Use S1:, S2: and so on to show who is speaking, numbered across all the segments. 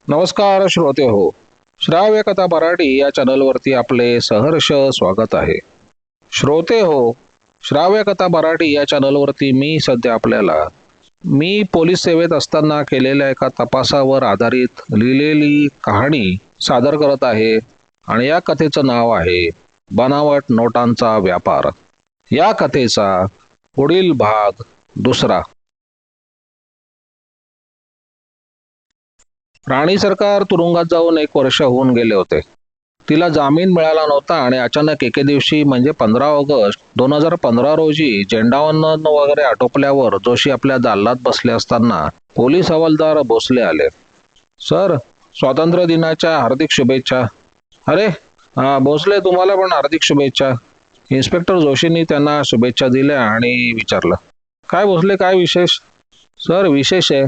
S1: नमस्कार श्रोते हो. श्राव्य कथा मराठी या चॅनलवरती आपले सहर्ष स्वागत आहे. श्रोते हो, श्राव्य कथा मराठी या चॅनलवरती मी पोलीस सेवेत असताना केलेल्या एका तपासावर आधारित लिहिलेली कहाणी सादर करत आहे आणि या कथेचं नाव आहे बनावट नोटांचा व्यापार. या कथेचा पुढील भाग दुसरा. राणी सरकार तुरुंगात जाऊन 1 वर्ष होऊन गेले होते. तिला जामीन मिळाला नव्हता आणि अचानक एके दिवशी म्हणजे 15 ऑगस्ट 2015 रोजी झेंडावंदन वगैरे आटोपल्यावर जोशी आपल्या दालनात बसले असताना पोलीस हवालदार भोसले आले. सर, स्वातंत्र्य दिनाच्या हार्दिक शुभेच्छा. अरे भोसले, तुम्हाला पण हार्दिक शुभेच्छा. इन्स्पेक्टर जोशींनी त्यांना शुभेच्छा दिल्या आणि विचारलं, काय भोसले, काय विशेष? सर, विशेष आहे,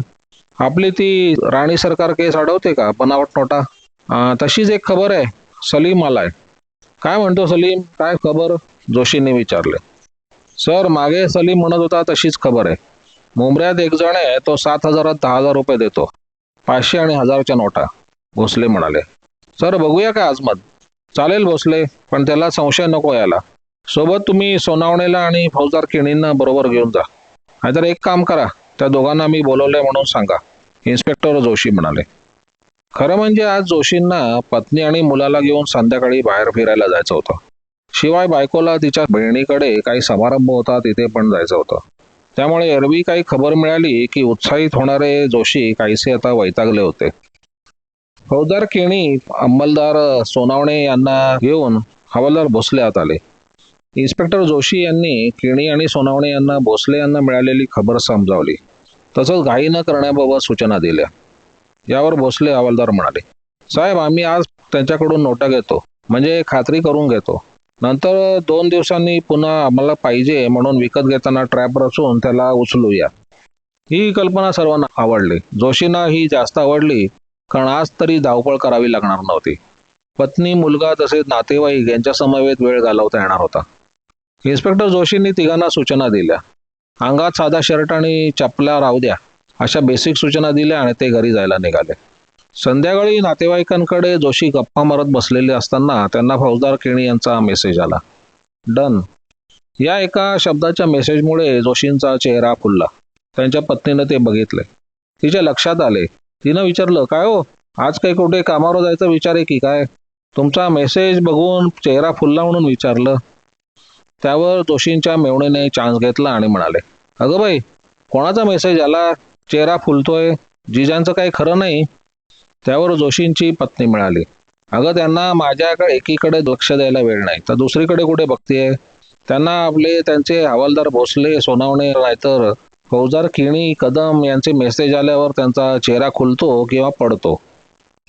S1: आपली ती राणी सरकार केस अडवते का, बनावट नोटा? तशीच एक खबर आहे, सलीम आलाय. काय म्हणतो सलीम, काय खबर? जोशींनी विचारले. सर, मागे सलीम म्हणत होता तशीच खबर आहे. मुंबऱ्यात एक जण आहे, तो 7,000 10,000 रुपये देतो, 500 आणि 1,000च्या नोटा. भोसले म्हणाले. सर, बघूया का आजमत? चालेल भोसले, पण त्याला संशय नको यायला. सोबत तुम्ही सोनावणेला आणि फौजदार केणींना बरोबर घेऊन जा. नाहीतर एक काम करा, त्या दोघांना मी बोलवलंय म्हणून सांगा, इन्स्पेक्टर जोशी म्हणाले. खरं म्हणजे आज जोशींना पत्नी आणि मुलाला घेऊन संध्याकाळी बाहेर फिरायला जायचं होतं. शिवाय बायकोला तिच्या बहिणीकडे काही समारंभ होता, तिथे पण जायचं होतं. त्यामुळे एरवी काही खबर मिळाली की उत्साहित होणारे जोशी काहीसे आता वैतागले होते. फौजदार केणी अंमलदार सोनावणे यांना घेऊन हवालदार भोसले आत आले. इन्स्पेक्टर जोशी यांनी केणी आणि सोनावणे यांना भोसले यांना मिळालेली खबर समजावली. तसंच घाई न करण्याबाबत सूचना दिल्या. यावर भोसले हवालदार म्हणाले, साहेब, आम्ही आज त्यांच्याकडून नोटा घेतो, म्हणजे खात्री करून घेतो. नंतर 2 दिवसांनी पुन्हा आम्हाला पाहिजे म्हणून विकत घेताना ट्रॅप रचून त्याला उचलूया. ही कल्पना सर्वांना आवडली. जोशींना ही जास्त आवडली, कारण आज तरी धावपळ करावी लागणार नव्हती. पत्नी, मुलगा तसेच नातेवाईक यांच्या समवेत वेळ घालवता येणार होता. इन्स्पेक्टर जोशींनी तिघांना सूचना दिल्या. अंगात साधा शर्ट आणि चपला राहू द्या, अशा बेसिक सूचना दिल्या आणि ते घरी जायला निघाले. संध्याकाळी नातेवाईकांकडे जोशी गप्पा मारत बसलेले असताना त्यांना फौजदार केणी यांचा मेसेज आला. डन. या एका शब्दाच्या मेसेजमुळे जोशींचा चेहरा फुलला. त्यांच्या पत्नीनं ते बघितले. तिच्या लक्षात आले. तिनं विचारलं, काय हो, आज काही कुठे कामावर जायचा विचार आहे की काय? तुमचा मेसेज बघून चेहरा फुलला म्हणून विचारलं. त्यावर जोशींच्या मेवणीने चान्स घेतला आणि म्हणाले, अगं बाई, कोणाचा मेसेज आला, चेहरा फुलतोय? जिजांचं काही खरं नाही? त्यावर जोशींची पत्नी मिळाली, अगं, त्यांना माझ्याकडे एकीकडे लक्ष द्यायला वेळ नाही, तर दुसरीकडे कुठे बघतीये? त्यांना त्यांचे हवालदार भोसले, सोनावणे नाहीतर फौजदार केणी कदम यांचे मेसेज आल्यावर त्यांचा चेहरा खुलतो किंवा पडतो.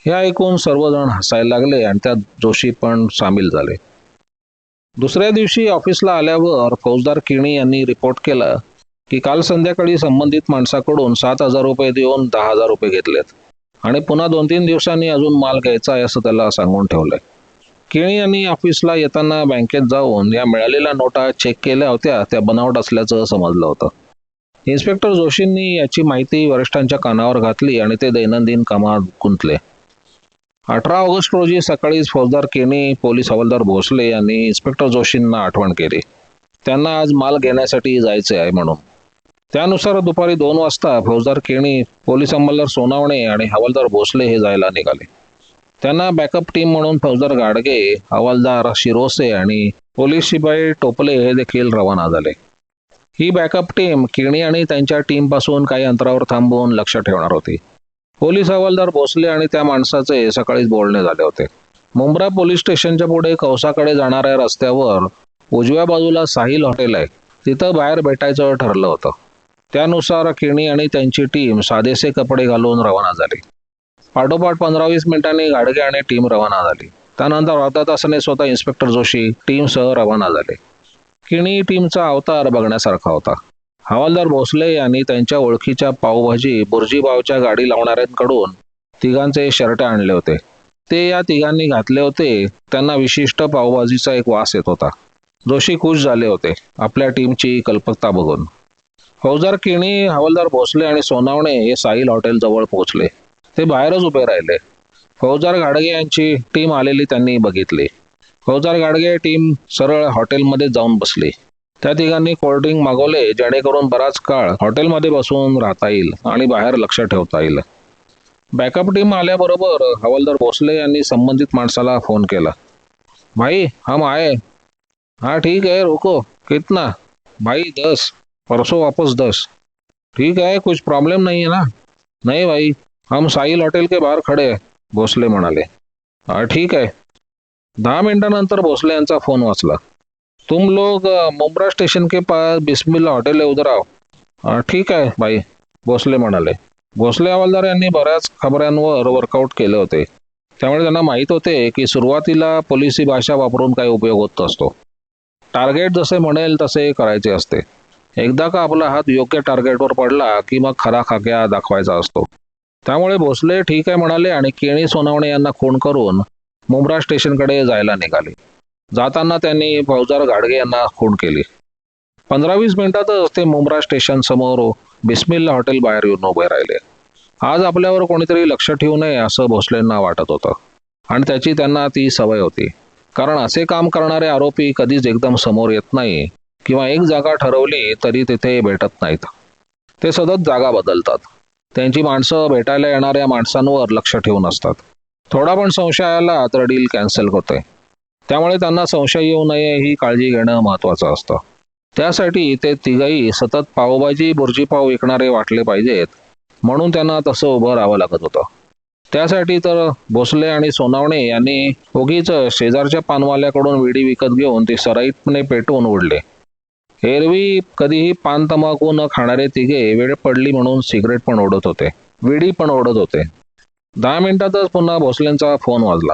S1: हे ऐकून सर्वजण हसायला लागले आणि त्यात जोशी पण सामील झाले. दुसऱ्या दिवशी ऑफिसला आल्यावर फौजदार केणी यांनी रिपोर्ट केला की काल संध्याकाळी संबंधित माणसाकडून 7,000 रुपये देऊन 10,000 रुपये घेतलेत आणि पुन्हा 2-3 दिवसांनी अजून माल घ्यायचा आहे असं त्याला सांगून ठेवलंय. केणी यांनी ऑफिसला येताना बँकेत जाऊन या मिळालेल्या नोटा चेक केल्या होत्या, त्या बनावट असल्याचं समजलं होतं. इन्स्पेक्टर जोशींनी याची माहिती वरिष्ठांच्या कानावर घातली आणि ते दैनंदिन कामात गुंतले. 18 ऑगस्ट रोजी सकाळीच फौजदार केणी, पोलीस हवालदार भोसले यांनी इन्स्पेक्टर जोशींना आठवण केली. त्यांना आज माल घेण्यासाठी जायचे आहे म्हणून. त्यानुसार दुपारी 2 वाजता फौजदार केणी, पोलीस अंमलदार सोनावणे आणि हवालदार भोसले हे जायला निघाले. त्यांना बॅकअप टीम म्हणून फौजदार गाडगे, हवालदार शिरोसे आणि पोलीस शिपाई टोपले हे देखील रवाना झाले. ही बॅकअप टीम केणी आणि त्यांच्या टीमपासून काही अंतरावर थांबून लक्ष ठेवणार होती. पोलीस हवालदार भोसले आणि त्या माणसाचे सकाळीच बोलणे झाले होते. मुंब्रा पोलीस स्टेशनच्या पुढे कौसाकडे जाणाऱ्या रस्त्यावर उजव्या बाजूला साहिल हॉटेल आहे, तिथं बाहेर भेटायचं ठरलं होतं. त्यानुसार केणी आणि त्यांची टीम साधेसे कपडे घालून रवाना झाली. पाठोपाठ 15-20 मिनिटांनी गाडगे आणि टीम रवाना झाली. त्यानंतर अर्धा तासाने स्वतः इन्स्पेक्टर जोशी टीमसह रवाना झाले. केणी टीमचा अवतार बघण्यासारखा होता. हवालदार भोसले यांनी त्यांच्या ओळखीच्या पावभाजी बुर्जीबावच्या गाडी लावणाऱ्यांकडून तिघांचे शर्ट आणले होते. ते या तिघांनी घातले होते. त्यांना विशिष्ट पावभाजीचा एक वास येत होता. जोशी खुश झाले होते आपल्या टीमची कल्पकता बघून. फौजदार केणी, हवालदार भोसले आणि सोनावणे हे साहिल हॉटेल जवळ पोहोचले. ते बाहेरच उभे राहिले. फौजदार गाडगे यांची टीम आलेली त्यांनी बघितली. फौजदार गाडगे टीम सरळ हॉटेलमध्ये जाऊन बसली. त्या तिघांनी कोल्ड्रिंक मागवले, जेणेकरून बराच काळ हॉटेलमध्ये बसून राहता येईल आणि बाहेर लक्ष ठेवता येईल. बॅकअप टीम आल्याबरोबर हवालदार भोसले यांनी संबंधित माणसाला फोन केला. भाई हम आए. हाँ ठीक है, रुको. कितना? भाई 10. परसों वापस 10. ठीक है, कुछ प्रॉब्लम नहीं है ना? नहीं भाई, हम साहिल हॉटेल के बाहर खड़े हैं, भोसले म्हणाले. हा ठीक आहे. 10 मिनिटांनंतर भोसले यांचा फोन वाचला. तुम लोग मुंब्रा स्टेशन के पास बिस्मिल्ला हॉटेल है, उधर आओ. ठीक आहे भाई, भोसले म्हणाले. भोसले हवालदार यांनी बऱ्याच खबऱ्यांवर वर्कआउट केले होते, त्यामुळे त्यांना माहीत होते की सुरुवातीला पोलिसी भाषा वापरून काही उपयोग होत असतो. टार्गेट जसे म्हणेल तसे करायचे असते. एकदा का आपला हात योग्य टार्गेटवर पडला की मग खरा खाक्या दाखवायचा असतो. त्यामुळे भोसले ठीक आहे म्हणाले आणि केणी सोनावणे यांना खून करून मुंब्रा स्टेशनकडे जायला निघाले. जाताना त्यांनी फौजदार गाडगे यांना खून केली. 15-20 मिनिटातच ते मुंब्रा स्टेशन समोर बिस्मिल्ला हॉटेल बाहेर येऊन उभे राहिले. आज आपल्यावर कोणीतरी लक्ष ठेवू नये असं भोसलेंना वाटत होतं आणि त्याची त्यांना ती सवय होती. कारण असे काम करणारे आरोपी कधीच एकदम समोर येत नाही किंवा एक जागा ठरवली तरी तिथे भेटत नाहीत. ते सतत जागा बदलतात. त्यांची माणसं भेटायला येणाऱ्या माणसांवर लक्ष ठेवून असतात. थोडा पण संशय आला तर डील कॅन्सल होते. त्यामुळे त्यांना संशय येऊ नये ही काळजी घेणं महत्त्वाचं असतं. त्यासाठी ते तिघही सतत पावभाजी बुर्जीपाव विकणारे वाटले पाहिजेत, म्हणून त्यांना तसं उभं राहावं लागत होतं. त्यासाठी तर भोसले आणि सोनावणे यांनी उगीच शेजारच्या पानवाल्याकडून विडी विकत घेऊन ती सराईतपणे पेटवून उडले. एरवी कधीही पान तंबाखू न खाणारे तिघे वेळ पडली म्हणून सिगरेट पण ओढत होते, विडी पण ओढत होते. 10 मिनिटातच पुन्हा भोसलेंचा फोन वाजला.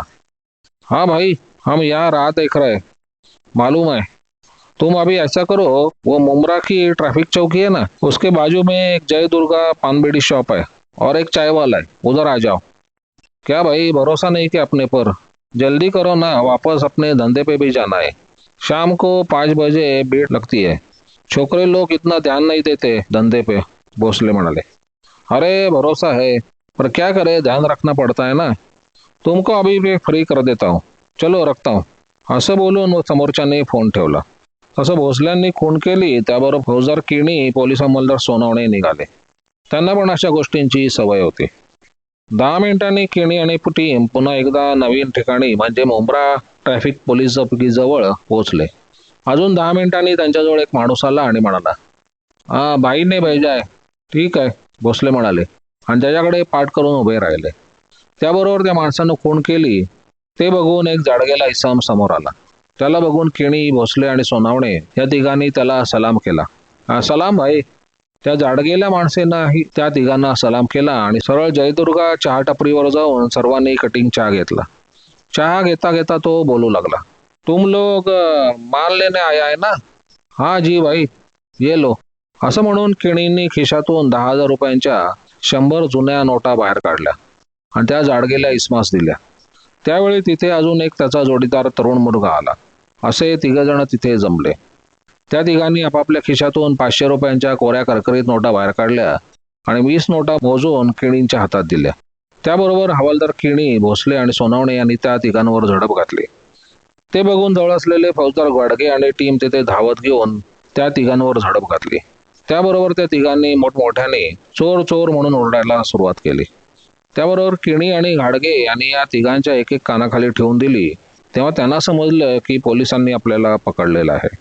S1: हाँ भाई, हम यहाँ रात देख रहे, मालूम है. तुम अभी ऐसा करो, वो मुमरा की ट्रैफिक चौकी है ना, उसके बाजू में एक जय दुर्गा पान बीड़ी शॉप है और एक चाय वाला है, उधर आ जाओ. क्या भाई, भरोसा नहीं क्या अपने पर? जल्दी करो ना, वापस अपने धंधे पे भी जाना है. शाम को 5 बजे भीड़ लगती है. छोकरे लोग इतना ध्यान नहीं देते धंधे पे, भोसले म्हणाले. अरे भरोसा है, पर क्या करे, ध्यान रखना पड़ता है ना. तुमको अभी भी फ्री कर देता हूँ, चलो रखता हूँ. असं बोलून समोरच्याने फोन ठेवला. तसं भोसल्यांनी खून केली त्याबरोबर फौजदार केणी पोलीस अंमलदार सोनावणे निघाले. त्यांना पण अशा गोष्टींची सवय होती. 10 मिनिटांनी केणी आणि टीम पुन्हा एकदा नवीन ठिकाणी म्हणजे मुंब्रा ट्रॅफिक पोलीस चौकीजवळ पोहोचले. अजून 10 मिनिटांनी त्यांच्याजवळ एक माणूस आला आणि म्हणाला, भाई ने भेजा आहे. ठीक आहे, भोसले म्हणाले आणि त्याच्याकडे पाठ करून उभे राहिले. त्याबरोबर त्या माणसानं खून केली ते बघून एक जाडगेला इसम समोर आला. त्याला बघून केणी, भोसले आणि सोनावणे या तिघांनी त्याला सलाम केला. सलाम भाई. त्या जाडगेल्या माणसेनाही त्या तिघांना सलाम केला आणि सरळ जयदुर्गा चहा टपरीवर जाऊन सर्वांनी कटिंग चहा घेतला. चहा घेता घेता तो बोलू लागला. तुम लोग माल लेने आया है ना? हाँ जी भाई, ये लो. असं म्हणून केणींनी खिशातून 10,000 रुपयांच्या 100 जुन्या नोटा बाहेर काढल्या आणि त्या जाडगेल्या इसमास दिल्या. त्यावेळी तिथे अजून एक त्याचा जोडीदार तरुण मुलगा आला. असे 3 जण तिथे जमले. त्या तिघांनी आपापल्या खिशातून 500 रुपयांच्या कोऱ्या करकरीत नोटा बाहेर काढल्या आणि 20 नोटा मोजून केणींच्या हातात दिल्या. त्याबरोबर हवालदार केणी, भोसले आणि सोनावणे यांनी त्या तिघांवर झडप घातली. ते बघून जवळ असलेले फौजदार गाडगे आणि टीम तिथे धावत घेऊन त्या तिघांवर झडप घातली. त्याबरोबर त्या तिघांनी मोठमोठ्याने चोर चोर म्हणून ओरडायला सुरुवात केली. त्याबरोबर केणी आणि घाडगे यांनी या तिघांच्या एक एक कानाखाली ठेवून दिली. तेव्हा त्यांना समजलं की पोलिसांनी आपल्याला पकडलेलं आहे.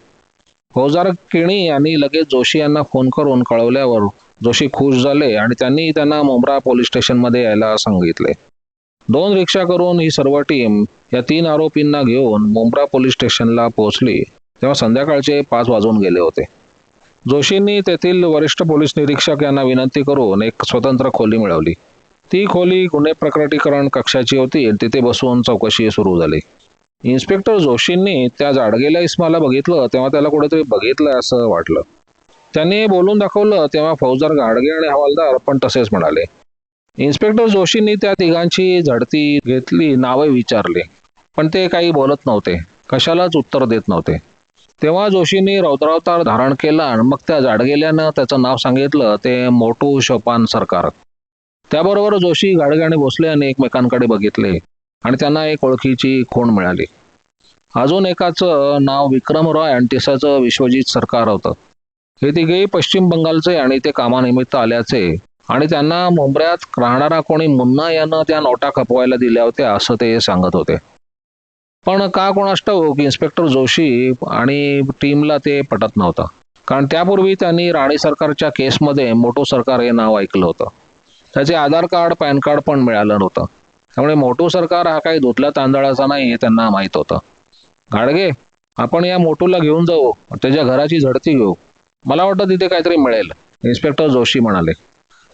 S1: फौजदार केणी यांनी लगेच जोशी यांना फोन करून कळवल्यावर जोशी खुश झाले आणि त्यांनी त्यांना मुंब्रा पोलीस स्टेशनमध्ये यायला सांगितले. 2 रिक्षा करून ही सर्व टीम या 3 आरोपींना घेऊन मुंब्रा पोलीस स्टेशनला पोहोचली तेव्हा संध्याकाळचे 5 वाजून गेले होते. जोशींनी तेथील वरिष्ठ पोलीस निरीक्षक यांना विनंती करून एक स्वतंत्र खोली मिळवली. ती खोली गुन्हे प्रकटीकरण कक्षाची होती. तिथे बसून चौकशी सुरू झाली. इन्स्पेक्टर जोशींनी त्या जाडगेल्या इस्माला बघितलं तेव्हा त्याला कुठेतरी बघितलं असं वाटलं. त्यांनी बोलून दाखवलं तेव्हा फौजदार गाडगे आणि हवालदार पण तसेच म्हणाले. इन्स्पेक्टर जोशींनी त्या तिघांची झडती घेतली, नावे विचारली, पण ते काही बोलत नव्हते, कशालाच उत्तर देत नव्हते. तेव्हा जोशींनी रौद्रावतार धारण केला आणि मग त्या जाडगेल्यानं त्याचं नाव सांगितलं, ते मोटू शोपान सरकार. त्याबरोबर जोशी, गाडगे आणि भोसले यांनी एकमेकांकडे बघितले आणि त्यांना एक ओळखीची खूण मिळाली. अजून एकाचं नाव विक्रम रॉय आणि तिसऱ्याचं विश्वजित सरकार होतं. हे तिघेही पश्चिम बंगालचे आणि ते कामानिमित्त आल्याचे आणि त्यांना मुंबऱ्यात राहणारा कोणी मुन्ना यानं त्या नोटा खपवायला दिल्या होत्या असं ते सांगत होते. पण का कोणास ठाऊक इन्स्पेक्टर जोशी आणि टीमला ते पटत नव्हतं. कारण त्यापूर्वी त्यांनी राणे सरकारच्या केसमध्ये मोटू सरकार हे नाव ऐकलं होतं. त्याचे आधार कार्ड, पॅन कार्ड पण मिळालं नव्हतं. त्यामुळे मोटू सरकार हा काही धुतल्या तांदळाचा नाही हे त्यांना माहीत होतं. गाडगे, आपण या मोटूला घेऊन जाऊ, त्याच्या घराची झडती घेऊ. मला वाटतं तिथे काहीतरी मिळेल, इन्स्पेक्टर जोशी म्हणाले.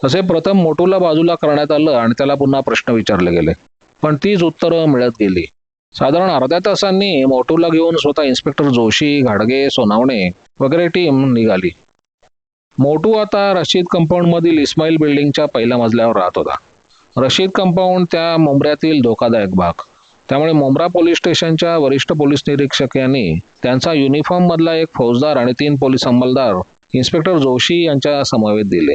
S1: तसे प्रथम मोटूला बाजूला करण्यात आलं आणि त्याला पुन्हा प्रश्न विचारले गेले. पण तीच उत्तरं मिळत गेली. साधारण अर्ध्या तासांनी मोटूला घेऊन स्वतः इन्स्पेक्टर जोशी, घाडगे, सोनावणे वगैरे टीम निघाली. मोटू आता रशीद कंपाऊंडमधील इस्माईल बिल्डिंगच्या पहिल्या मजल्यावर राहत होता. रशीद कंपाऊंड त्या मुंब्र्यातील धोकादायक भाग. त्यामुळे मुंब्रा पोलीस स्टेशनच्या वरिष्ठ पोलीस निरीक्षक यांनी त्यांचा युनिफॉर्म मधला एक फौजदार आणि 3 पोलीस अंमलदार इन्स्पेक्टर जोशी यांच्या समवेत दिले.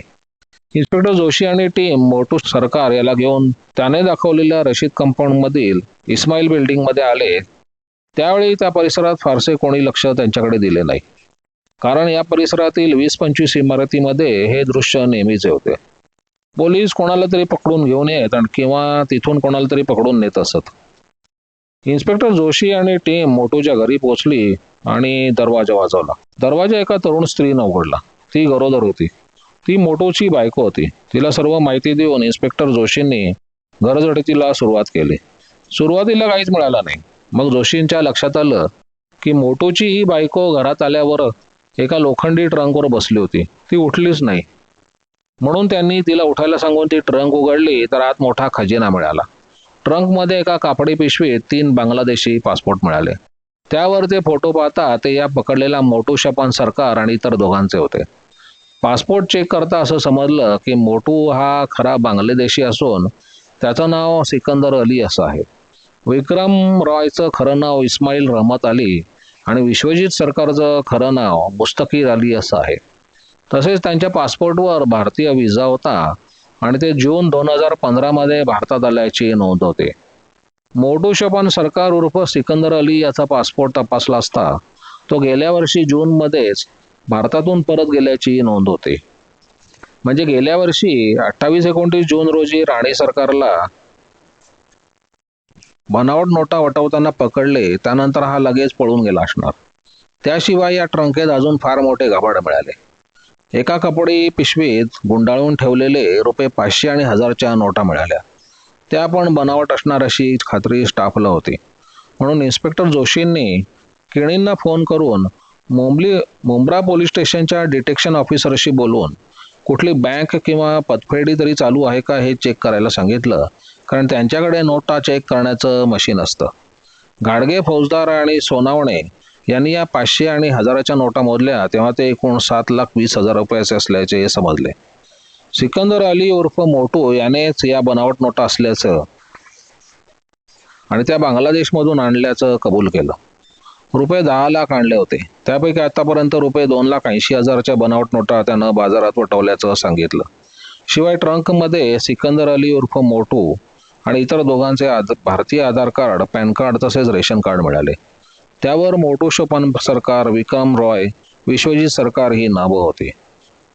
S1: इन्स्पेक्टर जोशी आणि टीम मोटू सरकार याला घेऊन त्याने दाखवलेल्या रशीद कंपाऊंड मधील इस्माईल बिल्डिंग मध्ये आले. त्यावेळी त्या परिसरात फारसे कोणी लक्ष त्यांच्याकडे दिले नाही. कारण या परिसरातील 20-25 इमारतीमध्ये हे दृश्य नेहमीचे होते. पोलीस कोणाला तरी पकडून घेऊन येत आणि किंवा तिथून कोणाला तरी पकडून नेत असत. इन्स्पेक्टर जोशी आणि टीम मोटूच्या घरी पोहोचली आणि दरवाजा वाजवला. दरवाजा एका तरुण स्त्रीनं उघडला. ती गरोदर होती. ती मोटूची बायको होती. तिला सर्व माहिती देऊन इन्स्पेक्टर जोशींनी घरझडतीला सुरुवात केली. सुरुवातीला काहीच मिळालं नाही. मग जोशींच्या लक्षात आलं की मोटूची ही बायको घरात आल्यावर एका लोखंडी ट्रंकवर बसली होती. ती उठलीच नाही. म्हणून त्यांनी तिला उठायला सांगून ती ट्रंक उघडली तर आत मोठा खजिना मिळाला. ट्रंकमध्ये एका कापडी पिशवीत 3 बांगलादेशी पासपोर्ट मिळाले. त्यावर ते फोटो पाहता ते या पकडलेला मोटू शपान सरकार आणि इतर दोघांचे होते. पासपोर्ट चेक करता असं समजलं की मोटू हा खरा बांगलादेशी असून त्याचं नाव सिकंदर अली असं आहे. विक्रम रॉयचं खरं नाव इस्माईल रहमत अली आणि विश्वजित सरकारचं खरं नाव मुस्तकीर अली असं आहे. तसेच त्यांच्या पासपोर्टवर भारतीय व्हिसा होता आणि ते जून 2015 मध्ये भारतात आल्याची नोंद होते. मोटू शपान सरकार उर्फ सिकंदर अली याचा पासपोर्ट तपासला असता तो गेल्या वर्षी जून मध्येच भारतातून परत गेल्याची नोंद होते. म्हणजे गेल्या वर्षी 28-29 जून रोजी राणे सरकारला बनावट नोटा वटवताना पकडले. त्यानंतर हा लगेच पळून गेला असणार. त्याशिवाय या ट्रंकेत अजून फार मोठे घबाड मिळाले. एका कपडी पिशवीत गुंडाळून ठेवलेले ₹500 आणि 1000च्या नोटा मिळाल्या. त्या पण बनावट असणार अशी खात्री स्टाफला होती. म्हणून इन्स्पेक्टर जोशींनी केणींना फोन करून मुंब्रा पोलीस स्टेशनच्या डिटेक्शन ऑफिसरशी बोलवून कुठली बँक किंवा पतपेढी तरी चालू आहे का हे चेक करायला सांगितलं. कारण त्यांच्याकडे नोटा चेक करण्याचं मशीन असतं. घाडगे, फौजदार आणि सोनावणे यांनी या 500 आणि 1000च्या नोटा मोजल्या तेव्हा ते एकूण 7,20,000 रुपयाचे असल्याचे समजले. सिकंदर अली उर्फ मोटू यानेच या बनावट नोटा असल्याचं आणि त्या बांगलादेशमधून आणल्याचं कबूल केलं. ₹10 लाख आणले होते. त्यापैकी आतापर्यंत ₹2,80,000च्या बनावट नोटा त्यानं बाजारात वटवल्याचं सांगितलं. शिवाय ट्रंकमध्ये सिकंदर अली उर्फ मोटू आणि इतर दोघांचे भारतीय आधार कार्ड, पॅन कार्ड तसेच रेशन कार्ड मिळाले. त्यावर मोटू शपान सरकार, विक्रम रॉय, विश्वजित सरकार ही नावं होती.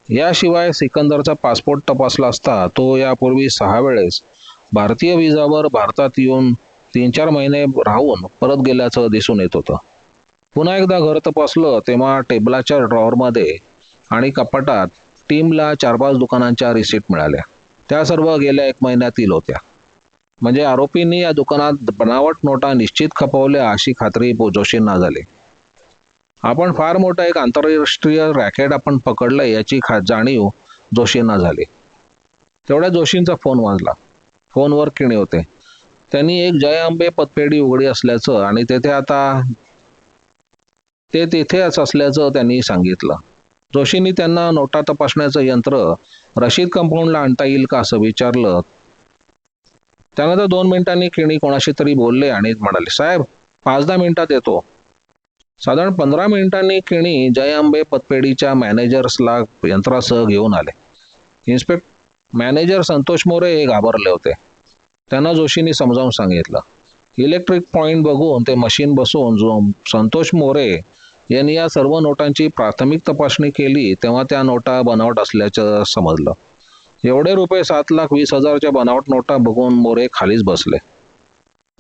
S1: याशिवाय सिकंदरचा पासपोर्ट तपासला असता तो यापूर्वी 6 वेळेस भारतीय व्हिसावर भारतात येऊन 3-4 महिने राहून परत गेल्याचं दिसून येत होतं. पुन्हा एकदा घर तपासलं तेव्हा टेबलाच्या ड्रॉवरमध्ये आणि कपाटात टीमला 4-5 दुकानांच्या रिसीट मिळाल्या. त्या सर्व गेल्या 1 महिन्यातील होत्या. म्हणजे आरोपींनी या दुकानात बनावट नोटा निश्चित खपवल्या अशी खात्री जोशींना झाली. आपण फार मोठा एक आंतरराष्ट्रीय रॅकेट आपण पकडलंय याची जाणीव जोशींना झाली. तेवढ्या जोशींचा फोन वाजला. फोनवर केणी होते. त्यांनी एक जय अंबे पतपेढी उघडी असल्याचं आणि ते तिथेच असल्याचं त्यांनी सांगितलं. जोशींनी त्यांना नोटा तपासण्याचं यंत्र रशीद कंपाऊंडला आणता येईल का असं विचारलं. त्यानंतर 2 मिनिटांनी केणी कोणाशी तरी बोलले आणि म्हणाले, साहेब 5-10 मिनिटात येतो. साधारण 15 मिनिटांनी केणी जय अंबे पतपेढीच्या मॅनेजर्सला यंत्रासह घेऊन आले. मॅनेजर संतोष मोरे हे घाबरले होते. त्यांना जोशींनी समजावून सांगितलं. इलेक्ट्रिक पॉइंट बघून ते मशीन बसवून संतोष मोरे यांनी या सर्व नोटांची प्राथमिक तपासणी केली तेव्हा त्या नोटा बनावट असल्याचं समजलं. एवढे रुपये 7,20,000च्या बनावट नोटा बघून मोरे खालीच बसले.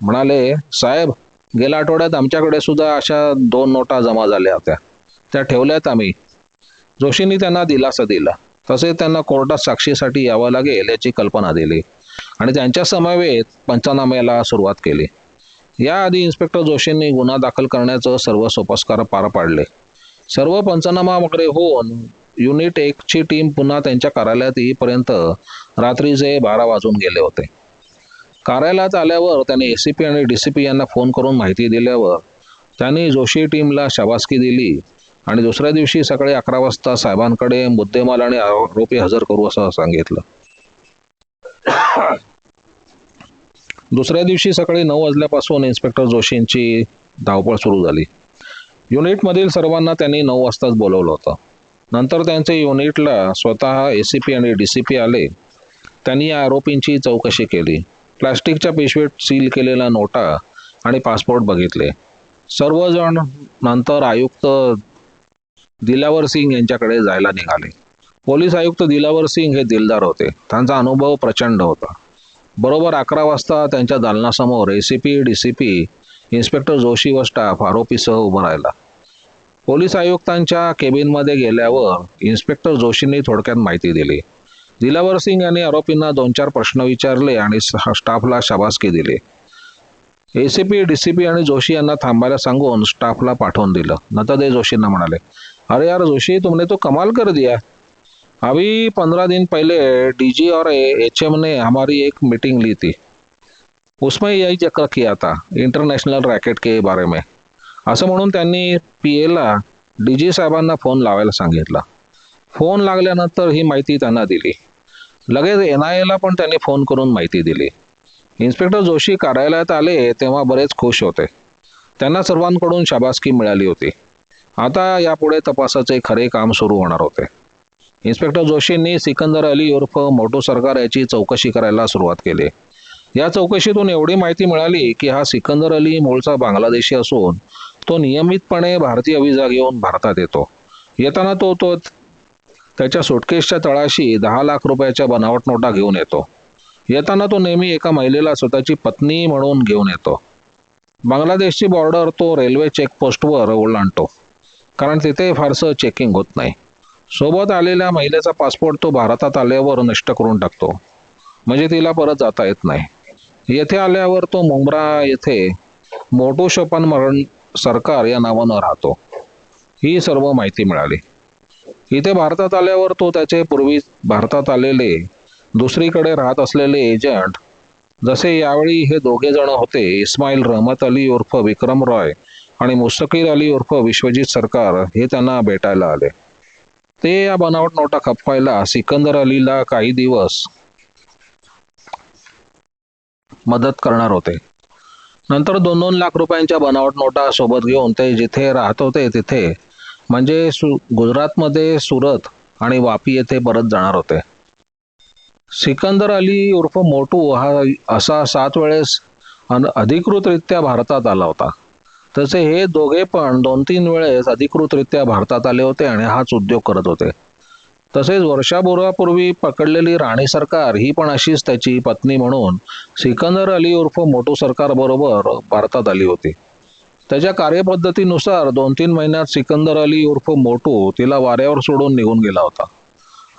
S1: म्हणाले, साहेब, गेल्या आठवड्यात आमच्याकडे सुद्धा अशा 2 नोटा जमा झाल्या होत्या. त्या ठेवल्यात आम्ही. जोशींनी त्यांना दिलासा दिला. तसेच त्यांना कोर्टात साक्षीसाठी यावं लागेल याची कल्पना दिली आणि त्यांच्या समवेत पंचनाम्याला सुरुवात केली. याआधी इन्स्पेक्टर जोशींनी गुन्हा दाखल करण्याचं सर्व सोपस्कार पार पाडले. सर्व पंचनामा वगैरे होऊन युनिट 1ची टीम पुन्हा त्यांच्या कार्यालयात येईपर्यंत रात्रीचे 12 वाजून गेले होते. कार्यालयात आल्यावर त्यांनी एसीपी आणि डीसीपी यांना फोन करून माहिती दिल्यावर त्यांनी जोशी टीमला शाबासकी दिली आणि दुसऱ्या दिवशी सकाळी 11 वाजता साहेबांकडे मुद्देमाल आणि आरोपी हजर करू असं सांगितलं. दुसऱ्या दिवशी सकाळी 9 वाजल्यापासून इन्स्पेक्टर जोशींची धावपळ सुरू झाली. युनिटमधील सर्वांना त्यांनी 9 वाजताच बोलवलं होतं. नंतर त्यांचे युनिटला स्वतः एसीपी आणि डीसीपी आले. त्यांनी या आरोपींची चौकशी केली. प्लास्टिकच्या पिशवीत सील केलेल्या नोटा आणि पासपोर्ट बघितले. सर्वजण नंतर आयुक्त दिलावर सिंग यांच्याकडे जायला निघाले. पोलीस आयुक्त दिलावर सिंग हे दिलदार होते. त्यांचा अनुभव प्रचंड होता. बरोबर 11 वाजता त्यांच्या दालनासमोर एसीपी, डीसीपी, इन्स्पेक्टर जोशी व स्टाफ आरोपीसह उभं राहिला. पोलीस आयुक्तांच्या केबिनमध्ये गेल्यावर इन्स्पेक्टर जोशींनी थोडक्यात माहिती दिली. दिलावर सिंग यांनी आरोपींना 2-4 प्रश्न विचारले आणि स्टाफला शाबासकी दिली. एसीपी, डीसीपी आणि जोशी यांना थांबायला सांगून स्टाफला पाठवून दिलं. नंतर ते जोशींना म्हणाले, अरे यार जोशी, तुमने तो कमाल कर दिया. अभी 15 दिन पहले डीजी और एचएम ने हमारी एक मीटिंग ली थी. उसमें यही जिक्र किया था इंटरनॅशनल रॅकेट के बारे में. असं म्हणून त्यांनी पीएला डीजी साहेबांना फोन लावायला सांगितला. फोन लागल्यानंतर ही माहिती त्यांना दिली. लगेच एनआयएला पण त्यांनी फोन करून माहिती दिली. इन्स्पेक्टर जोशी कार्यालयात आले तेव्हा बरेच खुश होते. त्यांना सर्वांकडून शाबासकी मिळाली होती. आता यापुढे तपासाचे खरे काम सुरू होणार होते. इन्स्पेक्टर जोशींनी सिकंदर अली उर्फ मोटू सरकार याची चौकशी करायला सुरुवात केली. या चौकशीतून एवढी माहिती मिळाली की हा सिकंदर अली मूळचा बांगलादेशी असून तो नियमितपणे भारतीय विजा घेऊन भारतात येतो. येताना तो त्याच्या सुटकेसच्या तळाशी 10 लाख रुपयाच्या बनावट नोटा घेऊन येतो. येताना तो नेहमी एका महिलेला स्वतःची पत्नी म्हणून घेऊन येतो. बांगलादेशची बॉर्डर तो रेल्वे चेकपोस्टवर ओलांडतो, कारण तिथे फारसं चेकिंग होत नाही. सोबत आलेल्या महिलेचा पासपोर्ट तो भारतात आल्यावर नष्ट करून टाकतो, म्हणजे तिला परत जाता येत नाही. येथे आल्यावर तो मुंब्रा येथे मोटू शोपन सरकार या नावानं राहतो. ही सर्व माहिती मिळाली. इथे भारतात आल्यावर तो त्याचे पूर्वी भारतात आलेले दुसरीकडे राहत असलेले एजंट, जसे यावेळी हे 2 जण होते, इस्माईल रहमत अली उर्फ विक्रम रॉय आणि मुस्तकीर अली उर्फ विश्वजित सरकार, हे त्यांना भेटायला आले. ते या बनावट नोटा खपवायला सिकंदर अलीला काही दिवस मदत करणार होते. नंतर 2-2 लाख रुपयांच्या बनावट नोटा सोबत घेऊन ते जिथे राहत होते तिथे, म्हणजे गुजरातमध्ये सुरत आणि वापी येथे परत जाणार होते. सिकंदर अली उर्फ मोटू हा असा 7 वेळेस अधिकृतरित्या भारतात आला होता. तसे हे दोघे पण 2-3 वेळेस अधिकृतरित्या भारतात आले होते आणि हाच उद्योग करत होते. तसेच वर्षापूर्वी पकडलेली राणी सरकार ही पण अशीच त्याची पत्नी म्हणून सिकंदर अली उर्फ मोटू सरकार बरोबर भारतात आली होती. त्याच्या कार्यपद्धतीनुसार 2-3 महिन्यात सिकंदर अली उर्फ मोटू तिला वाऱ्यावर सोडून निघून गेला होता.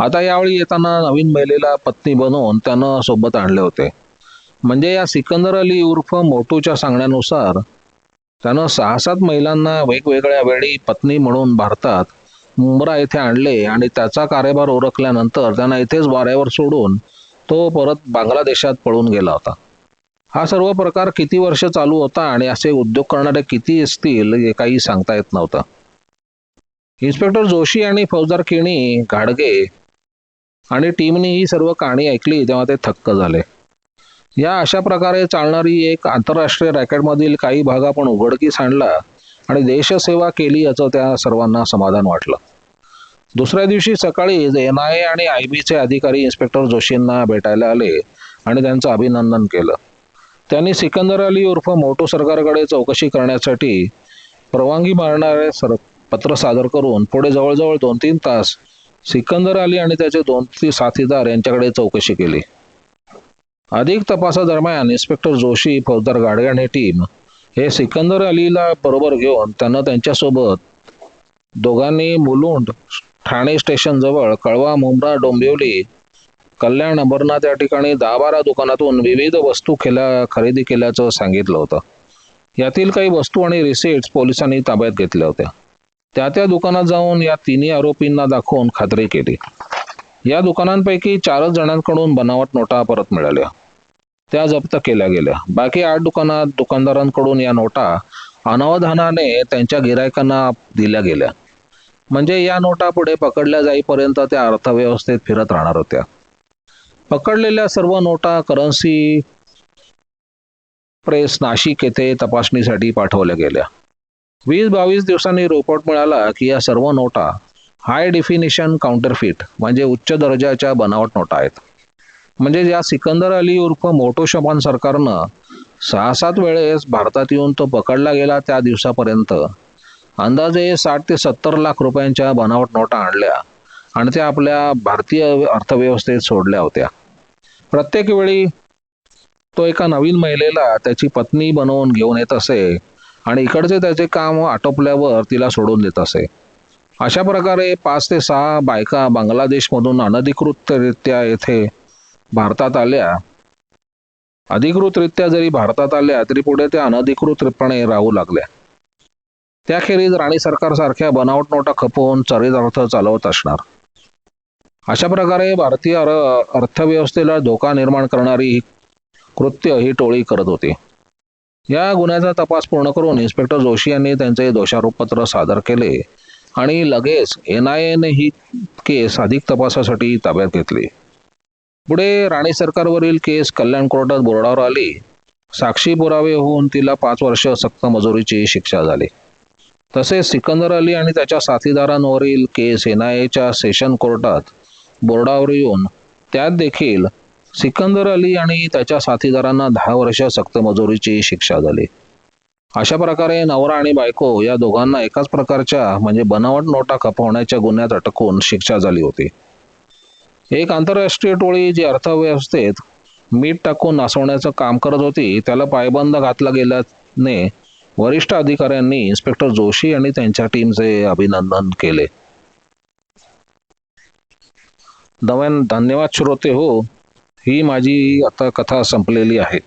S1: आता यावेळी येताना नवीन महिलेला पत्नी बनवून त्यानं सोबत आणले होते. म्हणजे या सिकंदर अली उर्फ मोटूच्या सांगण्यानुसार त्यानं 6-7 महिलांना वेगवेगळ्या वेळी पत्नी म्हणून भारतात मुंब्रा येथे आणले आणि त्याचा कार्यभार उरकल्यानंतर त्यांना इथेच वाऱ्यावर सोडून तो परत बांगलादेशात पळून गेला होता. हा सर्व प्रकार किती वर्ष चालू होता आणि असे उद्योग करणारे किती असतील हे काही सांगता येत नव्हतं. इन्स्पेक्टर जोशी आणि फौजदार केणी घाडगे आणि टीमने ही सर्व कहाणी ऐकली तेव्हा ते थक्क झाले. या अशा प्रकारे चालणारी एक आंतरराष्ट्रीय रॅकेटमधील काही भाग आपण उघडकीस आणला आणि देशसेवा केली याचं त्या सर्वांना समाधान वाटलं. दुसऱ्या दिवशी सकाळी NIA आणि IBचे अधिकारी इन्स्पेक्टर जोशींना भेटायला आले आणि त्यांचं अभिनंदन केलं. त्यांनी सिकंदर अली उर्फ मोटू सरकारकडे चौकशी करण्यासाठी परवानगी मारणारे पत्र सादर करून पुढे जवळजवळ 2-3 तास सिकंदर अली आणि त्याचे 2 साथीदार यांच्याकडे चौकशी केली. अधिक तपासादरम्यान इन्स्पेक्टर जोशी, फौजदार गाडगे आणि टीम हे सिकंदर अलीला बरोबर घेऊन त्यांना त्यांच्यासोबत दोघांनी मुलुंड ठाणे स्टेशन जवळ कळवा, मुंब्रा, डोंबिवली, कल्याण, अंबरनाथ या ठिकाणी 10-12 दुकानातून विविध वस्तू खरेदी केल्याचं सांगितलं होतं. यातील काही वस्तू आणि रिसिट्स पोलिसांनी ताब्यात घेतल्या होत्या. त्या दुकानात जाऊन या तिन्ही आरोपींना दाखवून खात्री केली. या दुकानांपैकी 4 जणांकडून बनावट नोटा परत मिळाल्या. त्या जप्त केल्या गेल्या. बाकी 8 दुकानदारांकडून या नोटा अनावधानाने त्यांच्या गिरायकांना दिल्या गेल्या. म्हणजे या नोटा पुढे पकडल्या जाईपर्यंत त्या अर्थव्यवस्थेत फिरत राहणार होत्या. पकडलेल्या सर्व नोटा करन्सी प्रेस नाशिक येथे तपासणीसाठी पाठवल्या गेल्या. 20-22 दिवसांनी रिपोर्ट मिळाला की या सर्व नोटा हाय डेफिनिशन काउंटरफिट म्हणजे उच्च दर्जाच्या बनावट नोटा आहेत. म्हणजे ज्या सिकंदर अली उर्फ मोटू शबान सरकारनं 6-7 वेळेस भारतात येऊन तो पकडला गेला त्या दिवसापर्यंत अंदाजे 60 ते 70 लाख रुपयांच्या बनावट नोटा आणल्या आणि त्या आपल्या भारतीय अर्थव्यवस्थेत सोडल्या होत्या. प्रत्येक वेळी तो एका नवीन महिलेला त्याची पत्नी बनवून घेऊन येत असे आणि इकडचे त्याचे काम आटोपल्यावर तिला सोडून देत असे. अशा प्रकारे 5 ते 6 बायका बांगलादेशमधून अनधिकृतरित्या येथे भारतात आल्या. अधिकृतरित्या जरी भारतात आल्या तरी पुढे त्या अनधिकृतपणे राहू लागल्या. त्याखेरीज राणी सरकारसारख्या बनावट नोटा खपवून चरितार्थ चालवत असणार. अशा प्रकारे भारतीय अर्थव्यवस्थेला धोका निर्माण करणारी कृत्य ही टोळी करत होती. या गुन्ह्याचा तपास पूर्ण करून इन्स्पेक्टर जोशी यांनी त्यांचे दोषारोपपत्र सादर केले आणि लगेच NIAने ही केस अधिक तपासासाठी ताब्यात घेतली. पुढे राणी सरकारवरील केस कल्याण कोर्टात बोर्डावर आली. साक्षी पुरावे होऊन तिला 5 वर्ष सक्त मजुरीची शिक्षा झाली. तसेच सिकंदर अली आणि त्याच्या साथीदारांवरील केस NIAच्या सेशन कोर्टात बोर्डावर येऊन त्यात देखील सिकंदर अली आणि त्याच्या साथीदारांना 10 वर्ष सक्त मजुरीची शिक्षा झाली. अशा प्रकारे नवरा आणि बायको या दोघांना एकाच प्रकारच्या म्हणजे बनावट नोटा खपवण्याच्या गुन्ह्यात अटकून शिक्षा झाली होती. एक आंतरराष्ट्रीय टोळी जी अर्थव्यवस्थेत मीठ टाकून नासवण्याचं काम करत होती त्याला पायबंद घातला गेल्याने वरिष्ठ अधिकाऱ्यांनी इन्स्पेक्टर जोशी आणि त्यांच्या टीमचे अभिनंदन केले. धन्यवाद श्रोते हो. ही माझी आता कथा संपलेली आहे.